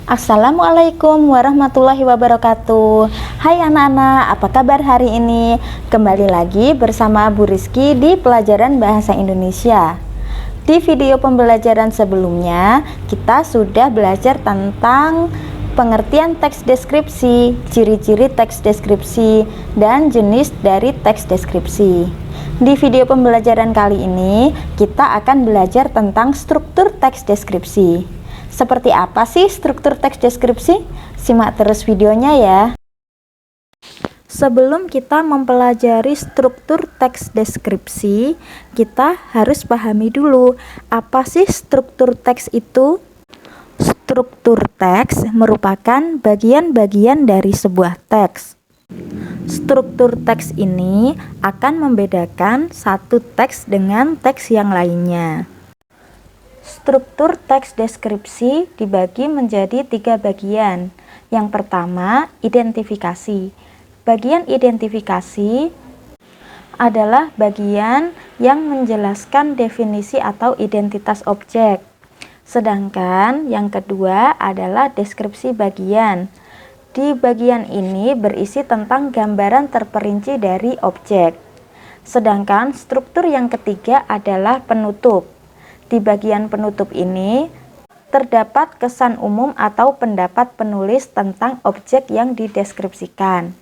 Assalamualaikum warahmatullahi wabarakatuh. Hai anak-anak, apa kabar hari ini? Kembali lagi bersama Bu Rizky di pelajaran Bahasa Indonesia. Di video pembelajaran sebelumnya, kita sudah belajar tentang pengertian teks deskripsi, ciri-ciri teks deskripsi, dan jenis dari teks deskripsi. Di video pembelajaran kali ini, kita akan belajar tentang struktur teks deskripsi. Seperti apa sih struktur teks deskripsi? Simak terus videonya ya. Sebelum kita mempelajari struktur teks deskripsi, kita harus pahami dulu apa sih struktur teks itu. Struktur teks merupakan bagian-bagian dari sebuah teks. Struktur teks ini akan membedakan satu teks dengan teks yang lainnya. Struktur teks deskripsi dibagi menjadi 3 bagian. Yang pertama, identifikasi. Bagian identifikasi adalah bagian yang menjelaskan definisi atau identitas objek. Sedangkan yang kedua adalah deskripsi bagian. Di bagian ini berisi tentang gambaran terperinci dari objek. Sedangkan struktur yang ketiga adalah penutup. Di bagian penutup ini terdapat kesan umum atau pendapat penulis tentang objek yang dideskripsikan.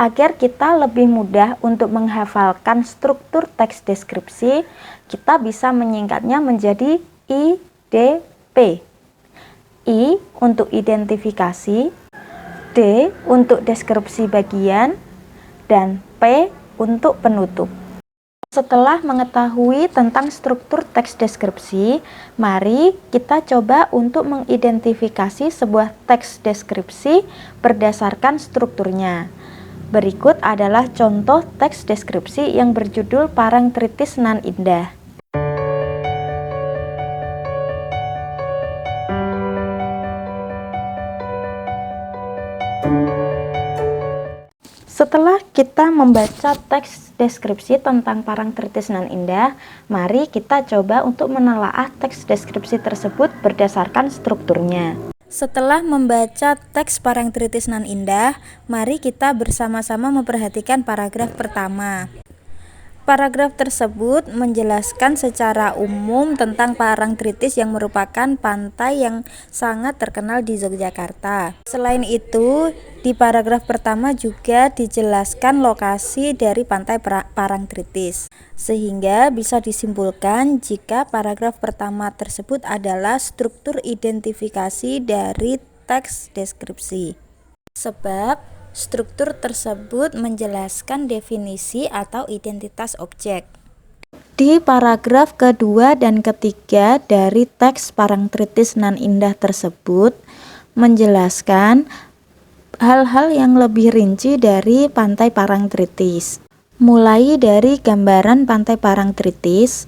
Agar kita lebih mudah untuk menghafalkan struktur teks deskripsi, kita bisa menyingkatnya menjadi IDP. I untuk identifikasi, D untuk deskripsi bagian, dan P untuk penutup. Setelah mengetahui tentang struktur teks deskripsi, mari kita coba untuk mengidentifikasi sebuah teks deskripsi berdasarkan strukturnya. Berikut adalah contoh teks deskripsi yang berjudul Parangtritis Nan Indah. Setelah kita membaca teks deskripsi tentang Parangtritis Nan Indah, mari kita coba untuk menelaah teks deskripsi tersebut berdasarkan strukturnya. Setelah membaca teks Parangtritis Nan Indah, mari kita bersama-sama memperhatikan paragraf pertama. Paragraf tersebut menjelaskan secara umum tentang Parangtritis yang merupakan pantai yang sangat terkenal di Yogyakarta. Selain itu, di paragraf pertama juga dijelaskan lokasi dari pantai Parangtritis, sehingga bisa disimpulkan jika paragraf pertama tersebut adalah struktur identifikasi dari teks deskripsi. Sebab struktur tersebut menjelaskan definisi atau identitas objek. Di paragraf kedua dan ketiga dari teks Parangtritis Nan Indah tersebut menjelaskan hal-hal yang lebih rinci dari pantai Parangtritis. Mulai dari gambaran pantai Parangtritis,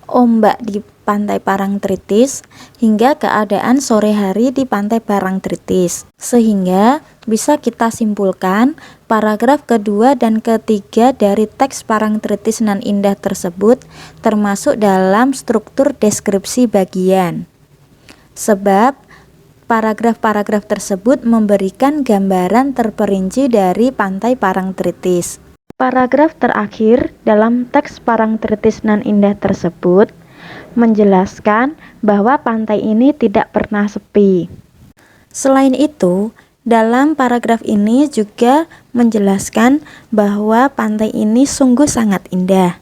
ombak di pantai Parangtritis, hingga keadaan sore hari di pantai Parangtritis. Sehingga bisa kita simpulkan paragraf kedua dan ketiga dari teks Parangtritis Nan Indah tersebut termasuk dalam struktur deskripsi bagian. Sebab paragraf-paragraf tersebut memberikan gambaran terperinci dari pantai Parangtritis. Paragraf terakhir dalam teks Parangtritis Nan Indah tersebut menjelaskan bahwa pantai ini tidak pernah sepi. Selain itu, dalam paragraf ini juga menjelaskan bahwa pantai ini sungguh sangat indah.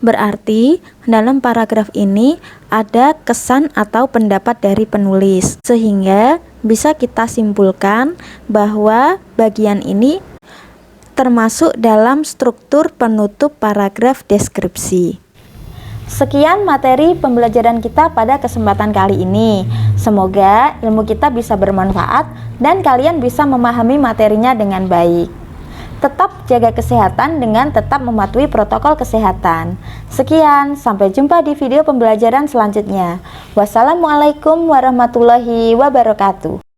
Berarti dalam paragraf ini ada kesan atau pendapat dari penulis, sehingga bisa kita simpulkan bahwa bagian ini termasuk dalam struktur penutup paragraf deskripsi. Sekian materi pembelajaran kita pada kesempatan kali ini. Semoga ilmu kita bisa bermanfaat dan kalian bisa memahami materinya dengan baik. Tetap jaga kesehatan dengan tetap mematuhi protokol kesehatan. Sekian, sampai jumpa di video pembelajaran selanjutnya. Wassalamualaikum warahmatullahi wabarakatuh.